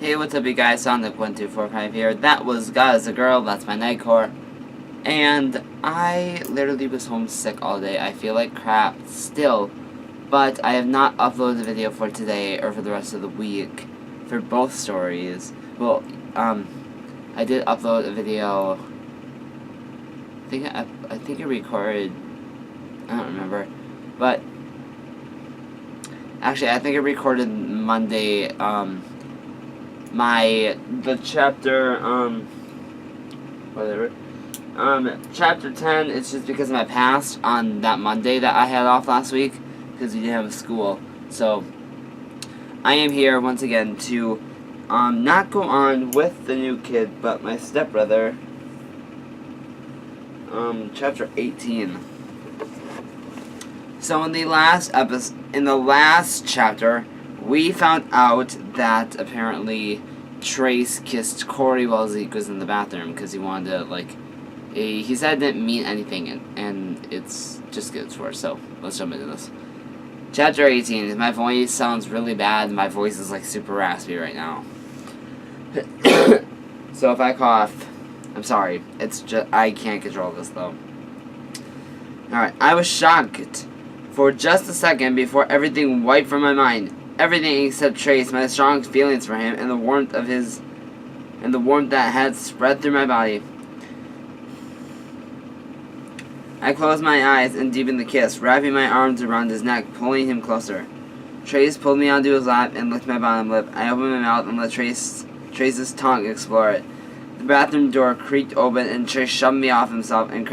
Hey, what's up, you guys? Sonic1245 here. That was God is a Girl, that's my Nightcore. And I literally was homesick all day. I feel like crap still, but I have not uploaded a video for today or for the rest of the week for both stories. Well, I did upload a video. I think I recorded. I don't remember, but actually, I think I recorded Monday. The chapter, whatever, chapter 10, it's just because of my past on that Monday that I had off last week, because we didn't have a school, so, I am here once again to, not go on with the new kid, but my stepbrother, chapter 18. So in the last chapter, we found out that apparently Trace kissed Corey while Zeke was in the bathroom because he wanted to, like, he said it didn't mean anything, and it's just gets worse, so let's jump into this. Chapter 18, my voice sounds really bad, my voice is, like, super raspy right now. So if I cough, I'm sorry, it's just, I can't control this, though. Alright, I was shocked for just a second before everything wiped from my mind. Everything except Trace, my strong feelings for him, and the warmth that had spread through my body. I closed my eyes and deepened the kiss, wrapping my arms around his neck, pulling him closer. Trace pulled me onto his lap and licked my bottom lip. I opened my mouth and let Trace's tongue explore it. The bathroom door creaked open and Trace shoved me off himself and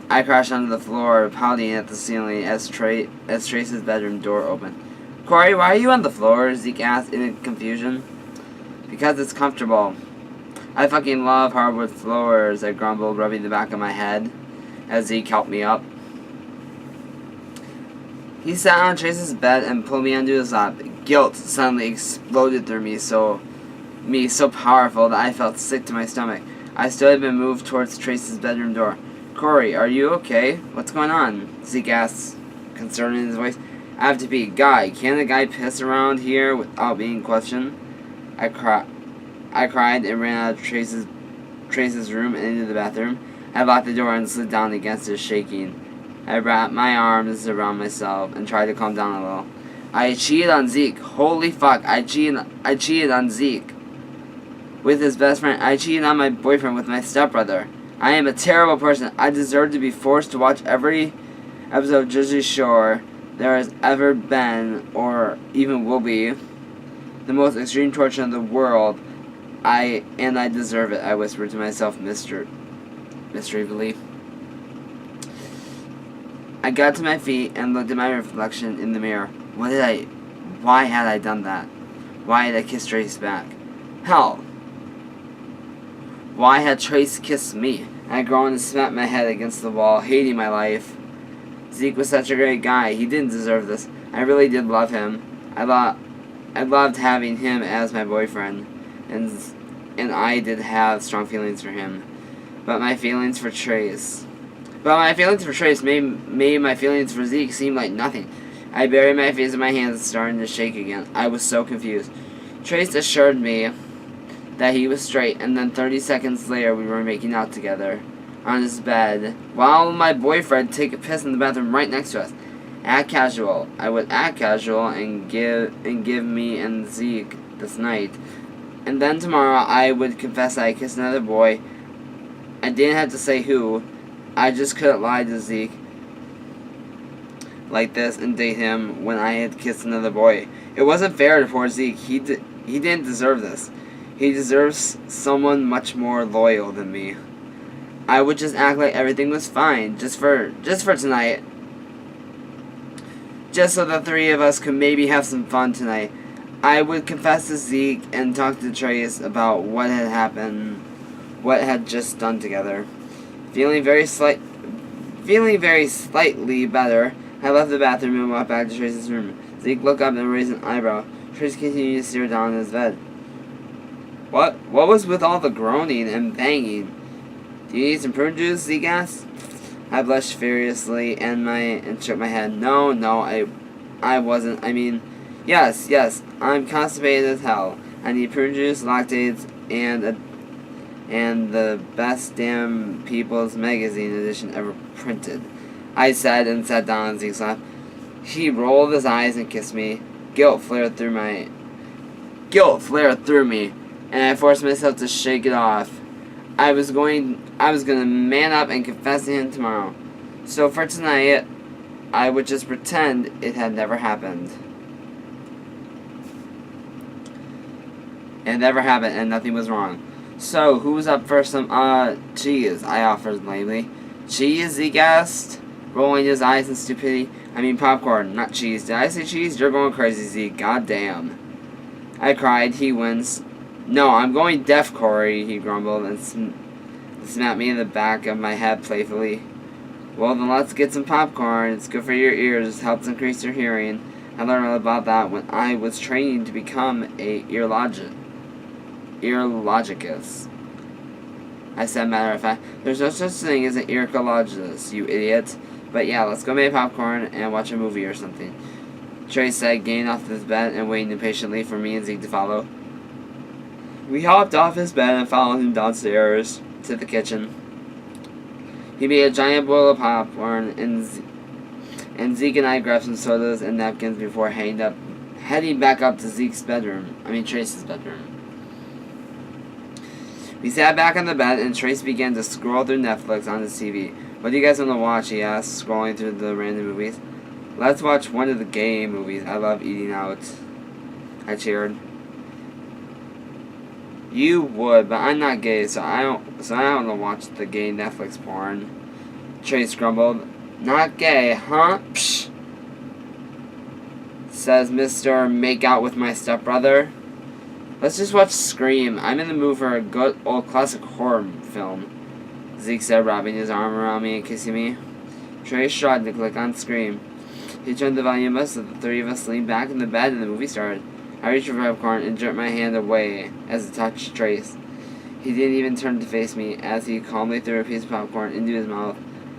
I crashed onto the floor, pounding at the ceiling as Trace's bedroom door opened. Corey, why are you on the floor? Zeke asked in confusion. Because it's comfortable. I fucking love hardwood floors, I grumbled, rubbing the back of my head as Zeke helped me up. He sat on Trace's bed and pulled me onto his lap. Guilt suddenly exploded through me so powerful that I felt sick to my stomach. I stood up and moved towards Trace's bedroom door. Corey, are you okay? What's going on? Zeke asked, concern in his voice. I have to pee. Guy, can a guy piss around here without being questioned? I cried and ran out of Trace's room and into the bathroom. I locked the door and slid down against it, shaking. I wrapped my arms around myself and tried to calm down a little. I cheated on Zeke. Holy fuck, I cheated on Zeke. With his best friend. I cheated on my boyfriend with my stepbrother. I am a terrible person. I deserve to be forced to watch every episode of Jersey Shore there has ever been, or even will be. The most extreme torture in the world. I deserve it, I whispered to myself mischievously. I got to my feet and looked at my reflection in the mirror. Why had I done that? Why had I kissed Trace back? Hell! Why had Trace kissed me? I groaned and smacked my head against the wall, hating my life. Zeke was such a great guy. He didn't deserve this. I really did love him. I loved having him as my boyfriend, and I did have strong feelings for him. But my feelings for Trace made my feelings for Zeke seem like nothing. I buried my face in my hands, starting to shake again. I was so confused. Trace assured me that he was straight, and then 30 seconds later we were making out together on his bed, while my boyfriend took a piss in the bathroom right next to us. I would act casual and give me and Zeke this night. And then tomorrow I would confess that I kissed another boy. I didn't have to say who. I just couldn't lie to Zeke like this and date him when I had kissed another boy. It wasn't fair to poor Zeke. He didn't deserve this. He deserves someone much more loyal than me. I would just act like everything was fine, just for tonight. Just so the three of us could maybe have some fun tonight. I would confess to Zeke and talk to Trace about what had happened, what had just done together. Feeling very slightly better, I left the bathroom and walked back to Trace's room. Zeke looked up and raised an eyebrow. Trace continued to stare down in his bed. What was with all the groaning and banging? Do you need some prune juice? Zeke asked. I blushed furiously and shook my head. No, I wasn't. I mean, yes, I'm constipated as hell. I need prune juice, lactates, and the best damn People's Magazine edition ever printed. I said and sat down on Zeke's lap. He rolled his eyes and kissed me. Guilt flared through me, and I forced myself to shake it off. I was gonna man up and confess to him tomorrow. So for tonight, I would just pretend it had never happened. It never happened and nothing was wrong. So, who was up for some, cheese? I offered lamely. Cheese, Zeke asked, rolling his eyes in stupidity. I mean popcorn, not cheese. Did I say cheese? You're going crazy, Zeke. God damn. I cried. He winced. No, I'm going deaf, Corey, he grumbled and smacked me in the back of my head playfully. Well, then let's get some popcorn. It's good for your ears. Helps increase your hearing. I learned all about that when I was training to become a earologicus. I said, matter of fact, there's no such thing as an earologist, you idiot. But yeah, let's go make popcorn and watch a movie or something. Trey said, getting off his bed and waiting impatiently for me and Zeke to follow. We hopped off his bed and followed him downstairs to the kitchen. He made a giant bowl of popcorn, and Zeke and I grabbed some sodas and napkins before heading back up to Trace's bedroom. We sat back on the bed, and Trace began to scroll through Netflix on his TV. What do you guys want to watch, he asked, scrolling through the random movies. Let's watch one of the gay movies. I love eating out. I cheered. You would, but I'm not gay, so I don't want to watch the gay Netflix porn. Trace grumbled. Not gay, huh? Psh! Says Mr. Make Out with My Stepbrother. Let's just watch Scream. I'm in the mood for a good old classic horror film. Zeke said, wrapping his arm around me and kissing me. Trace shrugged to click on Scream. He turned the volume up so the three of us leaned back in the bed and the movie started. I reached for popcorn and jerked my hand away as it touched Trace. He didn't even turn to face me as he calmly threw a piece of popcorn into his mouth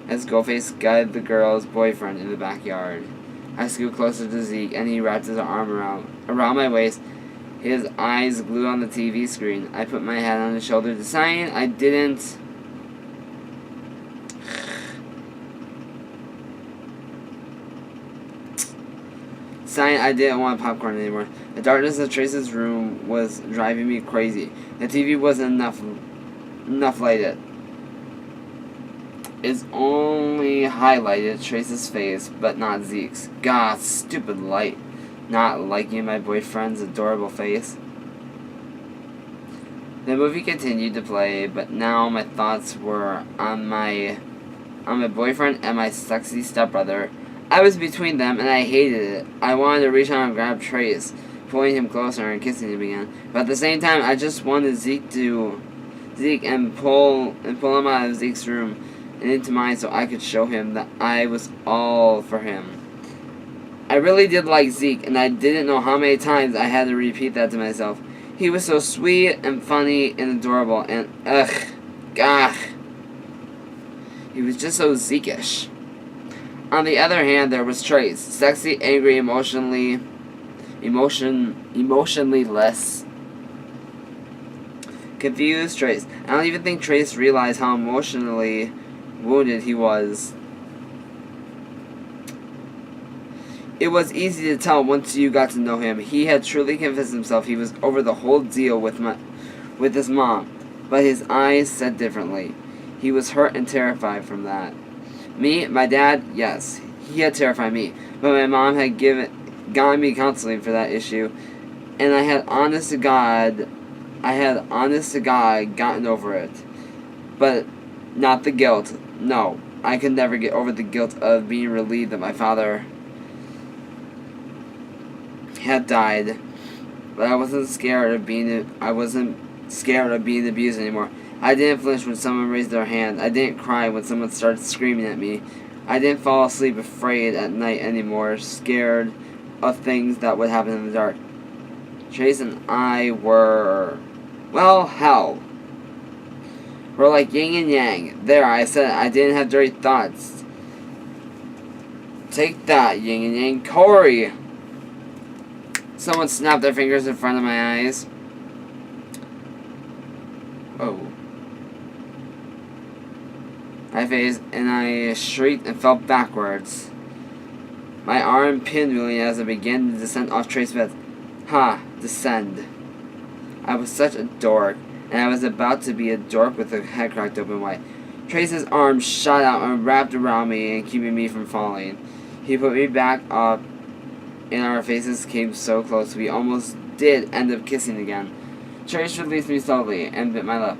as Goldface guided the girl's boyfriend in the backyard. I scooted closer to Zeke and he wrapped his arm around my waist, his eyes glued on the TV screen. I put my head on his shoulder, deciding I didn't want popcorn anymore. The darkness of Trace's room was driving me crazy. The TV wasn't enough lighted. It's only highlighted Trace's face, but not Zeke's. God, stupid light. Not liking my boyfriend's adorable face. The movie continued to play, but now my thoughts were on my boyfriend and my sexy stepbrother. I was between them, and I hated it. I wanted to reach out and grab Trace, pulling him closer and kissing him again. But at the same time, I just wanted Zeke and pull him out of Zeke's room and into mine so I could show him that I was all for him. I really did like Zeke, and I didn't know how many times I had to repeat that to myself. He was so sweet and funny and adorable, and he was just so Zeke-ish. On the other hand, there was Trace, sexy, angry, emotionally less. Confused Trace. I don't even think Trace realized how emotionally wounded he was. It was easy to tell once you got to know him. He had truly convinced himself he was over the whole deal with his mom, but his eyes said differently. He was hurt and terrified from that. Me, my dad, yes, he had terrified me, but my mom had gotten me counseling for that issue, and I had honest to God gotten over it. But not the guilt. No, I could never get over the guilt of being relieved that my father had died. But I wasn't scared of being abused anymore. I didn't flinch when someone raised their hand. I didn't cry when someone started screaming at me. I didn't fall asleep afraid at night anymore, scared of things that would happen in the dark. Trace and I were, well, hell. We're like yin and yang. There, I said I didn't have dirty thoughts. Take that, yin and yang. Corey! Someone snapped their fingers in front of my eyes. and I shrieked and fell backwards. My arm pinned me as I began to descend off Trace's bed. Descend. I was such a dork, and I was about to be a dork with the head cracked open wide. Trace's arm shot out and wrapped around me and keeping me from falling. He put me back up, and our faces came so close we almost did end up kissing again. Trace released me slowly and bit my lip.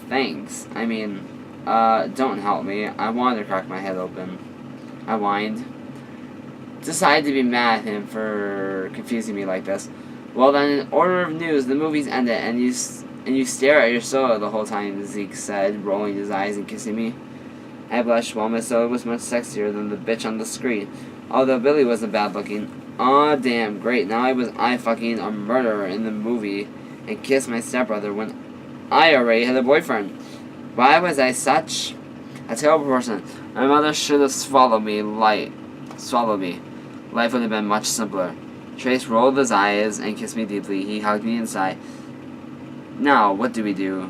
Thanks. Don't help me. I wanted to crack my head open. I whined. Decided to be mad at him for confusing me like this. Well then, in order of news, the movie's ended, and you stare at your soda the whole time, Zeke said, rolling his eyes and kissing me. I blushed while my soda was much sexier than the bitch on the screen, although Billy wasn't bad looking. Aw, damn, great, now I was eye-fucking a murderer in the movie and kissed my stepbrother when I already had a boyfriend. Why was I such a terrible person? My mother should have swallowed me. Life would have been much simpler. Trace rolled his eyes and kissed me deeply. He hugged me inside. Now, what do we do?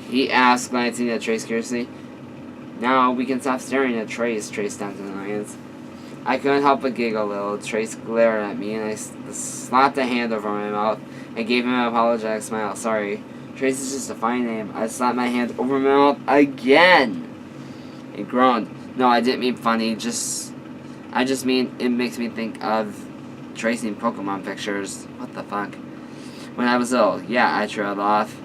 He asked, glancing at Trace curiously. Now we can stop staring at Trace snapped in annoyance. I couldn't help but giggle a little. Trace glared at me, and I slapped a hand over my mouth and gave him an apologetic smile. Sorry. Trace is just a fine name. I slapped my hand over my mouth again. He groaned. No, I didn't mean funny. I just mean it makes me think of tracing Pokemon pictures. What the fuck? When I was ill, yeah, I trailed off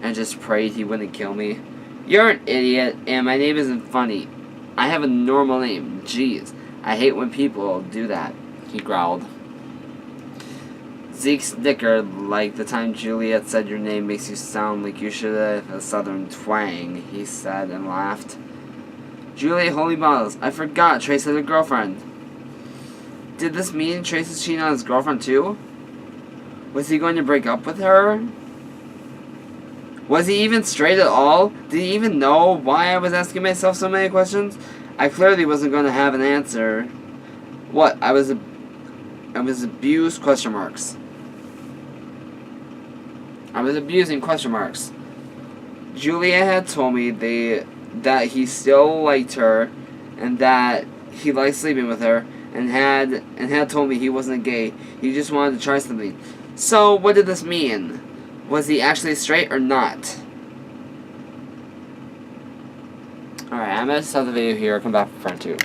and just prayed he wouldn't kill me. You're an idiot, and my name isn't funny. I have a normal name. Jeez, I hate when people do that, he growled. Zeke snickered like the time Juliet said your name makes you sound like you should have a southern twang, he said and laughed. Juliet, holy bottles, I forgot Trace had a girlfriend. Did this mean Trace is cheating on his girlfriend too? Was he going to break up with her? Was he even straight at all? Did he even know why I was asking myself so many questions? I clearly wasn't going to have an answer. What? I was abused? Question marks. I was abusing? Question marks. Julia had told me that he still liked her, and that he liked sleeping with her, and had told me he wasn't gay. He just wanted to try something. So, what did this mean? Was he actually straight or not? Alright, I'm going to stop the video here. I'll come back for part 2.